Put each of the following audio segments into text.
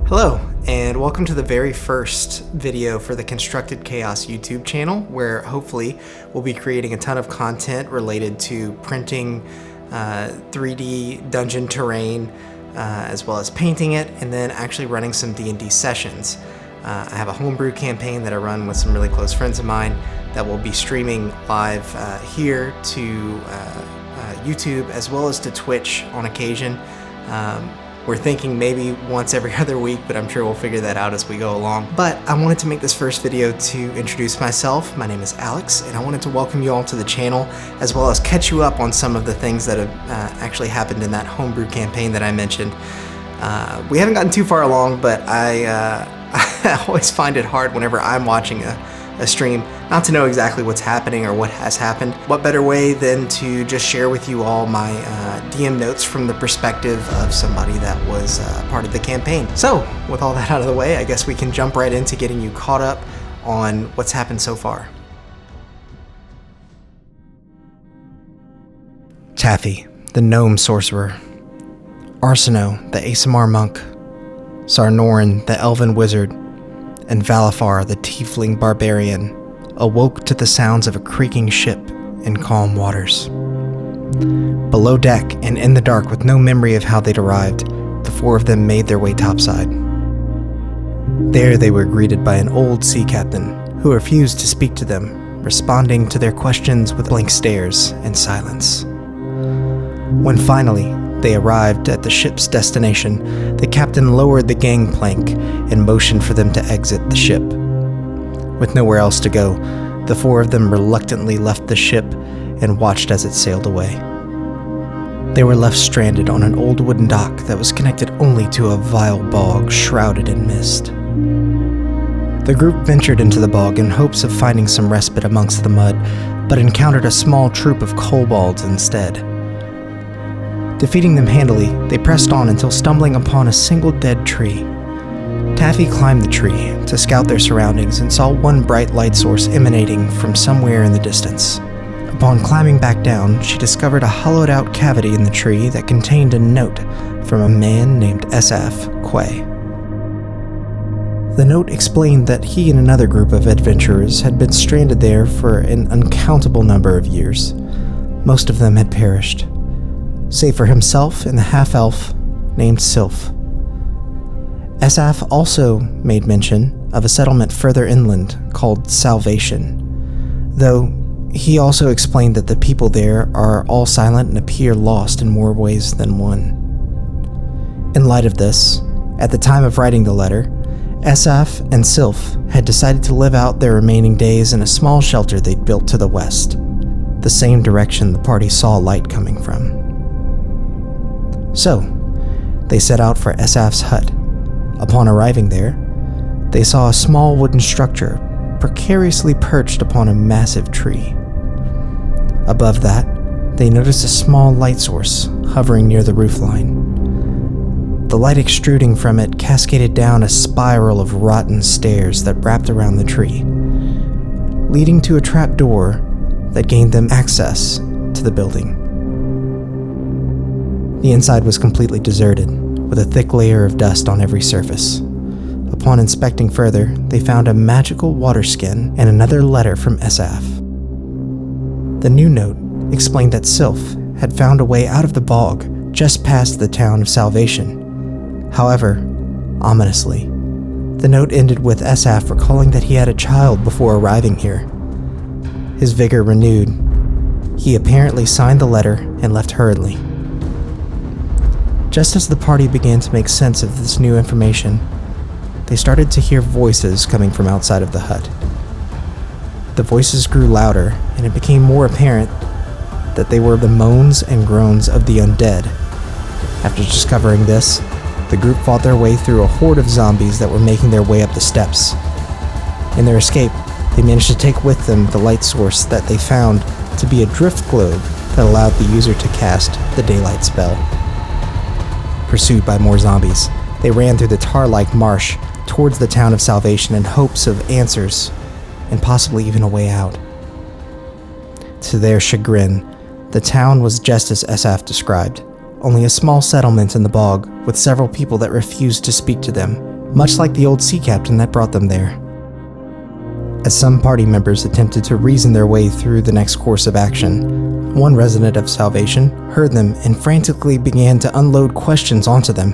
Hello, and welcome to the very first video for the Constructed Chaos YouTube channel, where hopefully we'll be creating a ton of content related to printing 3D dungeon terrain, as well as painting it, and then actually running some D&D sessions. I have a homebrew campaign that I run with some really close friends of mine that will be streaming live here to YouTube as well as to Twitch on occasion. We're thinking maybe once every other week, but I'm sure we'll figure that out as we go along. But I wanted to make this first video to introduce myself. My name is Alex, and I wanted to welcome you all to the channel, as well as catch you up on some of the things that have actually happened in that homebrew campaign that I mentioned. We haven't gotten too far along, but I always find it hard whenever I'm watching a stream not to know exactly what's happening or what has happened. What better way than to just share with you all my DM notes from the perspective of somebody that was part of the campaign. So with all that out of the way, I guess we can jump right into getting you caught up on what's happened so far. Taffy, the gnome sorcerer, Arsino, the ASMR monk, Sarnorin, the elven wizard, and Valafar, the tiefling barbarian, awoke to the sounds of a creaking ship in calm waters. Below deck and in the dark, with no memory of how they'd arrived, the four of them made their way topside. There they were greeted by an old sea captain who refused to speak to them, responding to their questions with blank stares and silence. When finally they arrived at the ship's destination, the captain lowered the gangplank and motioned for them to exit the ship. With nowhere else to go, the four of them reluctantly left the ship and watched as it sailed away. They were left stranded on an old wooden dock that was connected only to a vile bog shrouded in mist. The group ventured into the bog in hopes of finding some respite amongst the mud, but encountered a small troop of kobolds instead. Defeating them handily, they pressed on until stumbling upon a single dead tree. Taffy climbed the tree to scout their surroundings and saw one bright light source emanating from somewhere in the distance. Upon climbing back down, she discovered a hollowed-out cavity in the tree that contained a note from a man named Esaf Quay. The note explained that he and another group of adventurers had been stranded there for an uncountable number of years. Most of them had perished, save for himself and the half-elf named Sylph. Esaf also made mention of a settlement further inland called Salvation, though he also explained that the people there are all silent and appear lost in more ways than one. In light of this, at the time of writing the letter, Esaf and Sylph had decided to live out their remaining days in a small shelter they'd built to the west, the same direction the party saw light coming from. So, they set out for Esaf's hut. Upon arriving there, they saw a small wooden structure precariously perched upon a massive tree. Above that, they noticed a small light source hovering near the roofline. The light extruding from it cascaded down a spiral of rotten stairs that wrapped around the tree, leading to a trap door that gained them access to the building. The inside was completely deserted, with a thick layer of dust on every surface. Upon inspecting further, they found a magical water skin and another letter from Esaf. The new note explained that Sylph had found a way out of the bog just past the town of Salvation. However, ominously, the note ended with Esaf recalling that he had a child before arriving here. His vigor renewed, he apparently signed the letter and left hurriedly. Just as the party began to make sense of this new information, they started to hear voices coming from outside of the hut. The voices grew louder, and it became more apparent that they were the moans and groans of the undead. After discovering this, the group fought their way through a horde of zombies that were making their way up the steps. In their escape, they managed to take with them the light source that they found to be a drift globe that allowed the user to cast the daylight spell. Pursued by more zombies, they ran through the tar-like marsh towards the town of Salvation in hopes of answers and possibly even a way out. To their chagrin, the town was just as Esaf described, only a small settlement in the bog with several people that refused to speak to them much like the old sea captain that brought them there. As some party members attempted to reason their way through the next course of action, one resident of Salvation heard them and frantically began to unload questions onto them.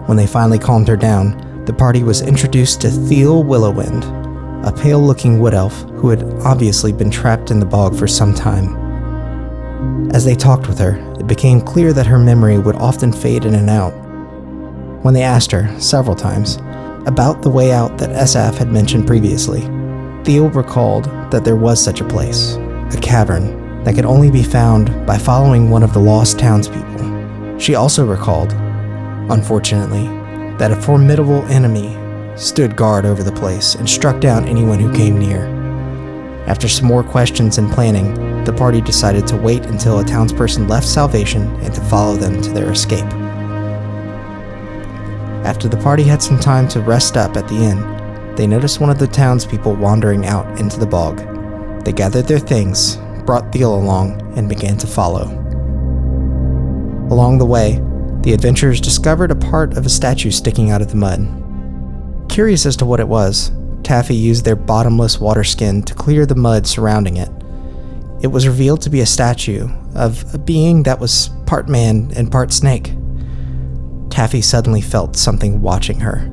When they finally calmed her down, the party was introduced to Zheles Willowwind, a pale-looking wood elf who had obviously been trapped in the bog for some time. As they talked with her, it became clear that her memory would often fade in and out. When they asked her, several times, about the way out that Esaf had mentioned previously, Zheles recalled that there was such a place, a cavern, that could only be found by following one of the lost townspeople. She also recalled, unfortunately, that a formidable enemy stood guard over the place and struck down anyone who came near. After some more questions and planning, the party decided to wait until a townsperson left Salvation and to follow them to their escape. After the party had some time to rest up at the inn, they noticed one of the townspeople wandering out into the bog. They gathered their things, brought Zheles along, and began to follow. Along the way, the adventurers discovered a part of a statue sticking out of the mud. Curious as to what it was, Taffy used their bottomless water skin to clear the mud surrounding it. It was revealed to be a statue of a being that was part man and part snake. Taffy suddenly felt something watching her,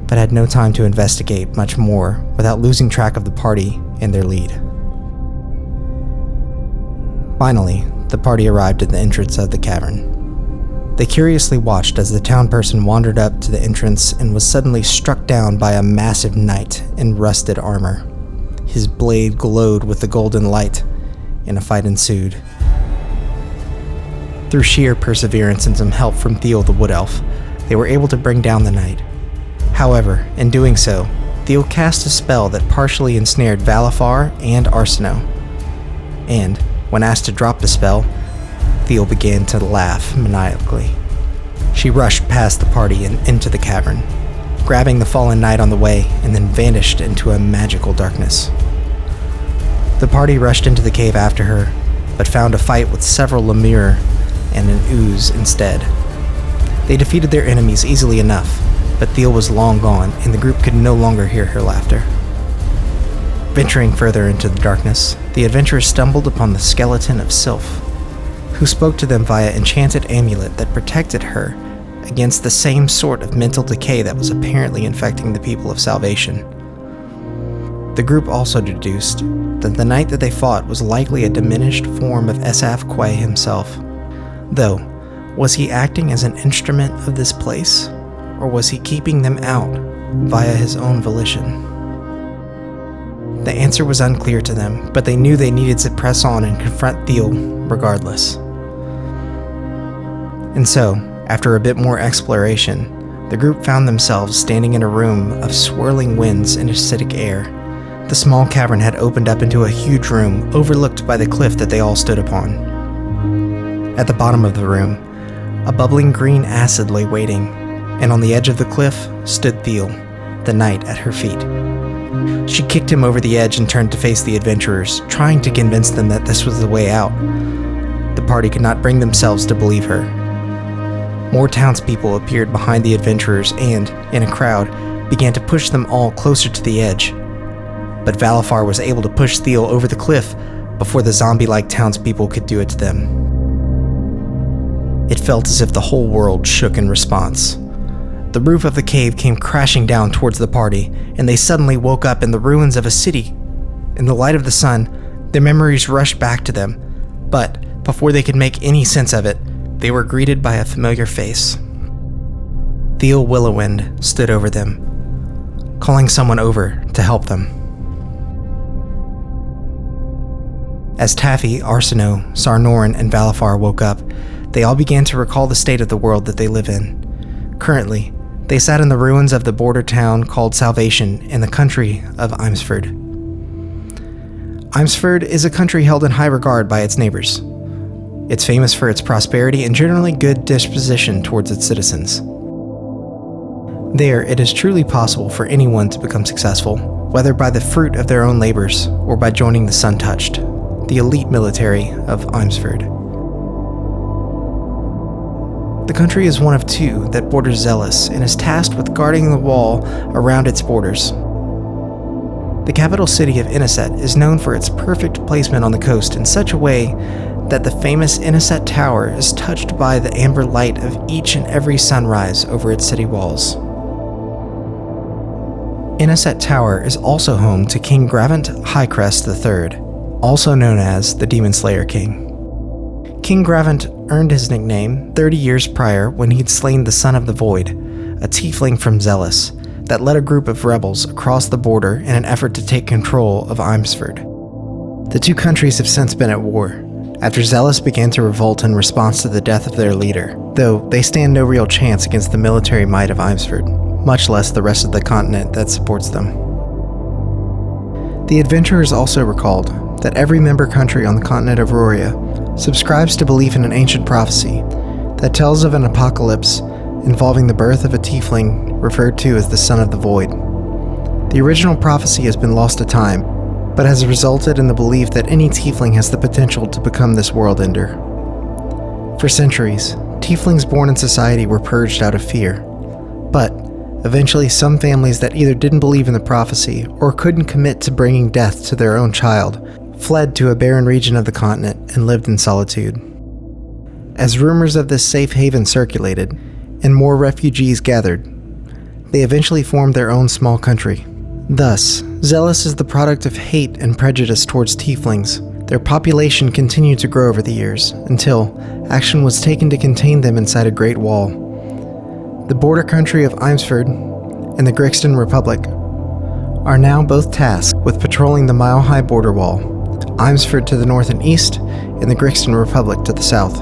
but had no time to investigate much more without losing track of the party and their lead. Finally, the party arrived at the entrance of the cavern. They curiously watched as the town person wandered up to the entrance and was suddenly struck down by a massive knight in rusted armor. His blade glowed with the golden light, and a fight ensued. Through sheer perseverance and some help from Zheles the wood elf, they were able to bring down the knight. However, in doing so, Zheles cast a spell that partially ensnared Valafar and Arsino. And, when asked to drop the spell, Zheles began to laugh maniacally. She rushed past the party and into the cavern, grabbing the fallen knight on the way, and then vanished into a magical darkness. The party rushed into the cave after her, but found a fight with several lemur and an ooze instead. They defeated their enemies easily enough, but Zheles was long gone, and the group could no longer hear her laughter. Venturing further into the darkness, the adventurers stumbled upon the skeleton of Sylph, who spoke to them via enchanted amulet that protected her against the same sort of mental decay that was apparently infecting the people of Salvation. The group also deduced that the knight that they fought was likely a diminished form of Esaf Quay himself. Though, was he acting as an instrument of this place, or was he keeping them out via his own volition? The answer was unclear to them, but they knew they needed to press on and confront Zheles regardless. And so, after a bit more exploration, the group found themselves standing in a room of swirling winds and acidic air. The small cavern had opened up into a huge room overlooked by the cliff that they all stood upon. At the bottom of the room, a bubbling green acid lay waiting, and on the edge of the cliff stood Zheles, the knight at her feet. She kicked him over the edge and turned to face the adventurers, trying to convince them that this was the way out. The party could not bring themselves to believe her. More townspeople appeared behind the adventurers and, in a crowd, began to push them all closer to the edge. But Valafar was able to push Zheles over the cliff before the zombie-like townspeople could do it to them. It felt as if the whole world shook in response. The roof of the cave came crashing down towards the party, and they suddenly woke up in the ruins of a city. In the light of the sun, their memories rushed back to them, but before they could make any sense of it, they were greeted by a familiar face. Zheles Willowwind stood over them, calling someone over to help them. As Taffy, Arsino, Sarnorin, and Valafar woke up, they all began to recall the state of the world that they live in. Currently, they sat in the ruins of the border town called Salvation in the country of Imsford. Imsford is a country held in high regard by its neighbors. It's famous for its prosperity and generally good disposition towards its citizens. There, it is truly possible for anyone to become successful, whether by the fruit of their own labors or by joining the Sun-Touched, the elite military of Imsford. The country is one of two that borders Zheles and is tasked with guarding the wall around its borders. The capital city of Inisset is known for its perfect placement on the coast in such a way that the famous Inisset Tower is touched by the amber light of each and every sunrise over its city walls. Inisset Tower is also home to King Gravant Highcrest III, also known as the Demon Slayer King. King Gravant earned his nickname 30 years prior when he'd slain the Son of the Void, a tiefling from Zheles, that led a group of rebels across the border in an effort to take control of Eimsford. The two countries have since been at war, after Zheles began to revolt in response to the death of their leader, though they stand no real chance against the military might of Eimsford, much less the rest of the continent that supports them. The adventurers also recalled that every member country on the continent of Roria subscribes to belief in an ancient prophecy that tells of an apocalypse involving the birth of a tiefling referred to as the Son of the Void. The original prophecy has been lost to time, but has resulted in the belief that any tiefling has the potential to become this world ender. For centuries, tieflings born in society were purged out of fear, but eventually some families that either didn't believe in the prophecy or couldn't commit to bringing death to their own child fled to a barren region of the continent and lived in solitude. As rumors of this safe haven circulated, and more refugees gathered, they eventually formed their own small country. Thus, Zheles is the product of hate and prejudice towards tieflings. Their population continued to grow over the years, until action was taken to contain them inside a great wall. The border country of Eimsford and the Grixton Republic are now both tasked with patrolling the mile-high border wall, Eimsford to the north and east, and the Grixton Republic to the south.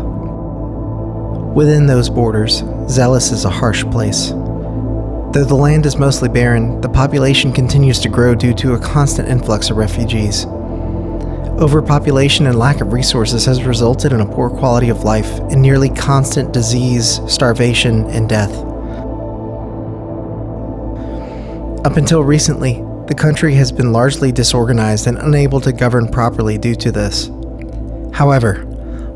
Within those borders, Zheles is a harsh place. Though the land is mostly barren, the population continues to grow due to a constant influx of refugees. Overpopulation and lack of resources has resulted in a poor quality of life and nearly constant disease, starvation, and death. Up until recently, the country has been largely disorganized and unable to govern properly due to this. However,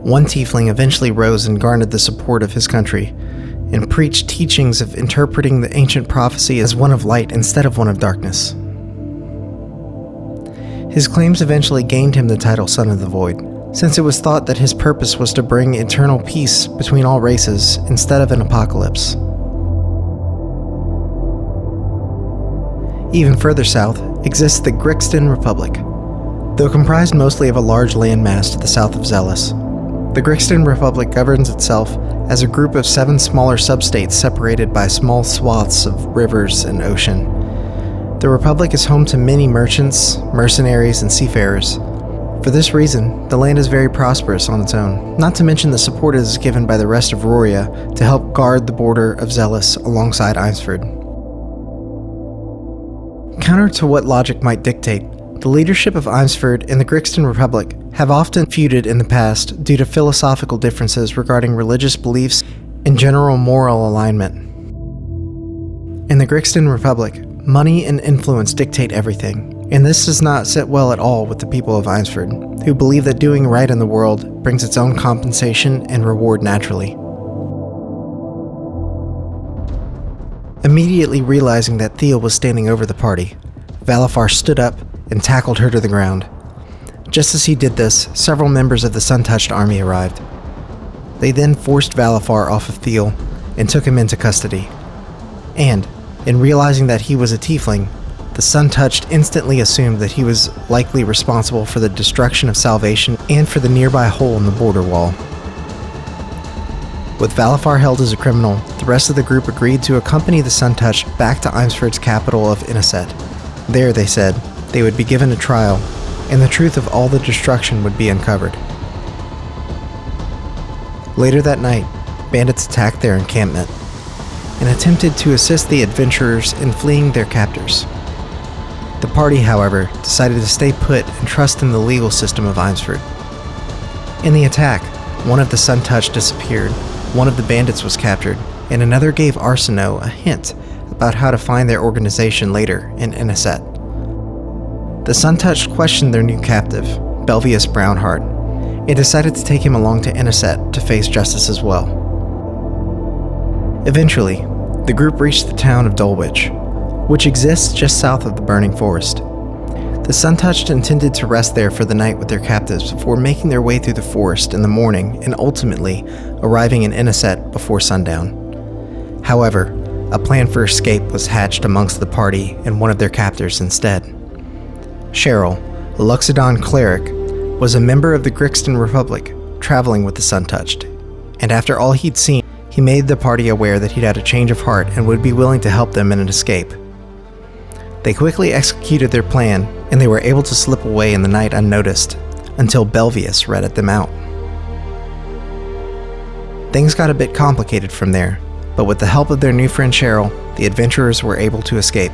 one tiefling eventually rose and garnered the support of his country, and preached teachings of interpreting the ancient prophecy as one of light instead of one of darkness. His claims eventually gained him the title Son of the Void, since it was thought that his purpose was to bring eternal peace between all races instead of an apocalypse. Even further south exists the Grixton Republic. Though comprised mostly of a large landmass to the south of Zheles, the Grixton Republic governs itself as a group of 7 smaller substates separated by small swaths of rivers and ocean. The Republic is home to many merchants, mercenaries, and seafarers. For this reason, the land is very prosperous on its own, not to mention the support it is given by the rest of Roria to help guard the border of Zheles alongside Eimsford. Counter to what logic might dictate, the leadership of Eimsford and the Grixton Republic have often feuded in the past due to philosophical differences regarding religious beliefs and general moral alignment. In the Grixton Republic, money and influence dictate everything, and this does not sit well at all with the people of Eimsford, who believe that doing right in the world brings its own compensation and reward naturally. Immediately realizing that Thea was standing over the party, Valafar stood up and tackled her to the ground. Just as he did this, several members of the Sun-Touched army arrived. They then forced Valafar off of Thiel and took him into custody. And, in realizing that he was a tiefling, the Sun-Touched instantly assumed that he was likely responsible for the destruction of Salvation and for the nearby hole in the border wall. With Valafar held as a criminal, the rest of the group agreed to accompany the Sun-Touched back to Eimsford's capital of Inisset. There, they said, they would be given a trial, and the truth of all the destruction would be uncovered. Later that night, bandits attacked their encampment and attempted to assist the adventurers in fleeing their captors. The party, however, decided to stay put and trust in the legal system of Eimsford. In the attack, one of the Sun-Touched disappeared, one of the bandits was captured, and another gave Arsinoe a hint about how to find their organization later in Inisset. The Sun-Touched questioned their new captive, Belvius Brownheart, and decided to take him along to Inisset to face justice as well. Eventually, the group reached the town of Dulwich, which exists just south of the burning forest. The Suntouched intended to rest there for the night with their captives before making their way through the forest in the morning and ultimately arriving in Inniset before sundown. However, a plan for escape was hatched amongst the party and one of their captors instead. Cheryl, a Luxodon cleric, was a member of the Grixton Republic, traveling with the Suntouched, and after all he'd seen, he made the party aware that he'd had a change of heart and would be willing to help them in an escape. They quickly executed their plan, and they were able to slip away in the night unnoticed, until Belvius ratted them out. Things got a bit complicated from there, but with the help of their new friend Cheryl, the adventurers were able to escape.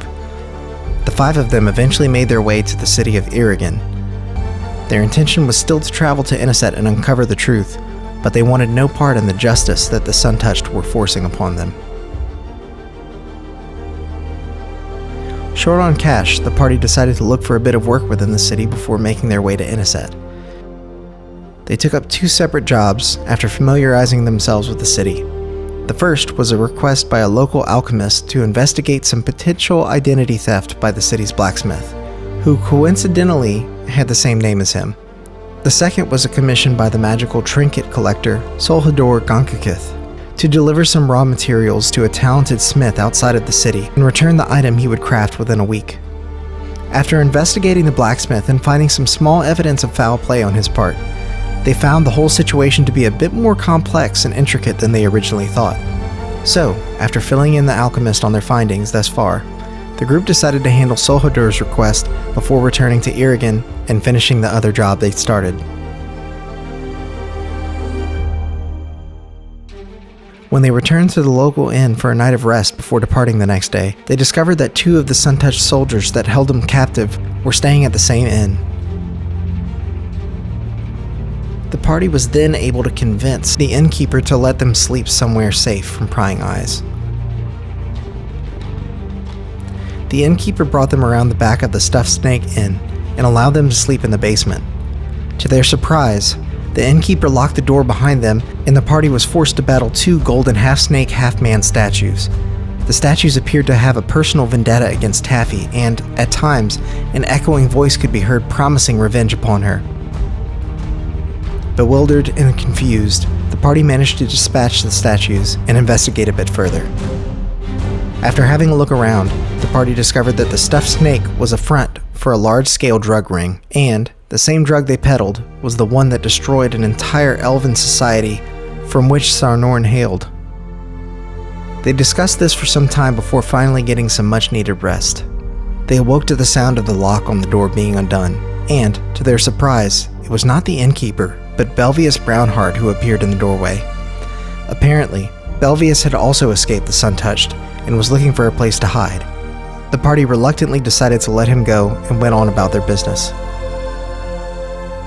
The 5 of them eventually made their way to the city of Irigan. Their intention was still to travel to Inniset and uncover the truth, but they wanted no part in the justice that the Suntouched were forcing upon them. Short on cash, the party decided to look for a bit of work within the city before making their way to Inniset. They took up 2 separate jobs after familiarizing themselves with the city. The first was a request by a local alchemist to investigate some potential identity theft by the city's blacksmith, who coincidentally had the same name as him. The second was a commission by the magical trinket collector Solhador Gonkakith to deliver some raw materials to a talented smith outside of the city and return the item he would craft within a week. After investigating the blacksmith and finding some small evidence of foul play on his part, they found the whole situation to be a bit more complex and intricate than they originally thought. So, after filling in the alchemist on their findings thus far, the group decided to handle Solhador's request before returning to Irigan and finishing the other job they'd started. When they returned to the local inn for a night of rest before departing the next day, they discovered that 2 of the Suntouched soldiers that held them captive were staying at the same inn. The party was then able to convince the innkeeper to let them sleep somewhere safe from prying eyes. The innkeeper brought them around the back of the Stuffed Snake Inn and allowed them to sleep in the basement. To their surprise, the innkeeper locked the door behind them and the party was forced to battle 2 golden half-snake, half-man statues. The statues appeared to have a personal vendetta against Taffy and, at times, an echoing voice could be heard promising revenge upon her. Bewildered and confused, the party managed to dispatch the statues and investigate a bit further. After having a look around, the party discovered that the stuffed snake was a front for a large-scale drug ring, and the same drug they peddled was the one that destroyed an entire elven society from which Sarnorn hailed. They discussed this for some time before finally getting some much-needed rest. They awoke to the sound of the lock on the door being undone, and, to their surprise, it was not the innkeeper, but Belvius Brownheart who appeared in the doorway. Apparently, Belvius had also escaped the Suntouched and was looking for a place to hide. The party reluctantly decided to let him go and went on about their business.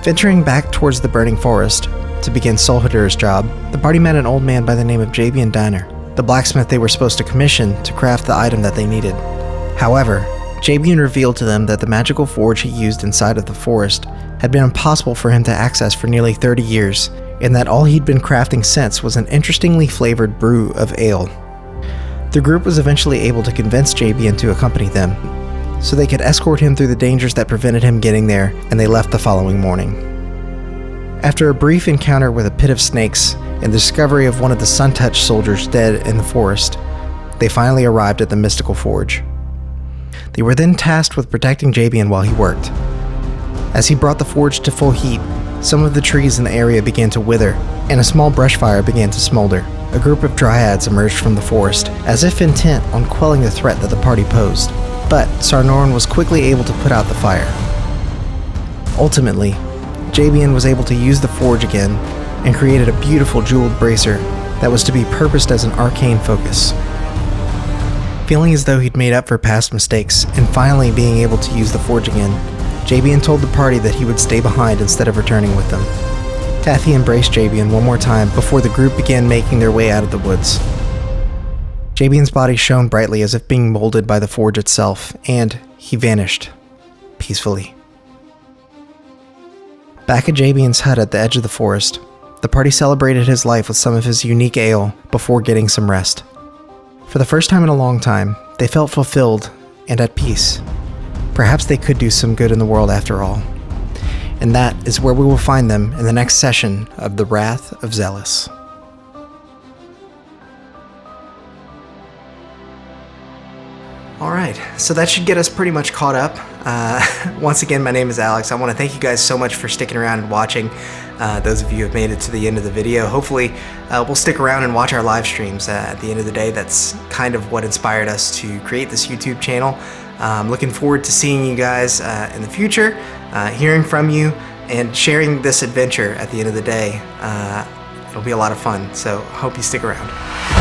Venturing back towards the burning forest to begin Solhador's job, the party met an old man by the name of Jabian Diner, the blacksmith they were supposed to commission to craft the item that they needed. However, Jabian revealed to them that the magical forge he used inside of the forest had been impossible for him to access for nearly 30 years, and that all he'd been crafting since was an interestingly flavored brew of ale. The group was eventually able to convince Jabian to accompany them, so they could escort him through the dangers that prevented him getting there, and they left the following morning. After a brief encounter with a pit of snakes and the discovery of one of the Suntouched soldiers dead in the forest, they finally arrived at the mystical forge. They were then tasked with protecting Jabian while he worked. As he brought the forge to full heat, some of the trees in the area began to wither, and a small brush fire began to smolder. A group of dryads emerged from the forest, as if intent on quelling the threat that the party posed, but Sarnorn was quickly able to put out the fire. Ultimately, Jabian was able to use the forge again and created a beautiful jeweled bracer that was to be purposed as an arcane focus. Feeling as though he'd made up for past mistakes and finally being able to use the forge again, Jabian told the party that he would stay behind instead of returning with them. Taffy embraced Jabian one more time before the group began making their way out of the woods. Jabian's body shone brightly as if being molded by the forge itself, and he vanished peacefully. Back at Jabian's hut at the edge of the forest, the party celebrated his life with some of his unique ale before getting some rest. For the first time in a long time, they felt fulfilled and at peace. Perhaps they could do some good in the world after all. And that is where we will find them in the next session of The Wrath of Zheles. Alright, so that should get us pretty much caught up. Once again, my name is Alex. I want to thank you guys so much for sticking around and watching. Those of you who have made it to the end of the video. Hopefully, we'll stick around and watch our live streams. At the end of the day, that's kind of what inspired us to create this YouTube channel. I'm looking forward to seeing you guys in the future, hearing from you, and sharing this adventure at the end of the day. It'll be a lot of fun, so hope you stick around.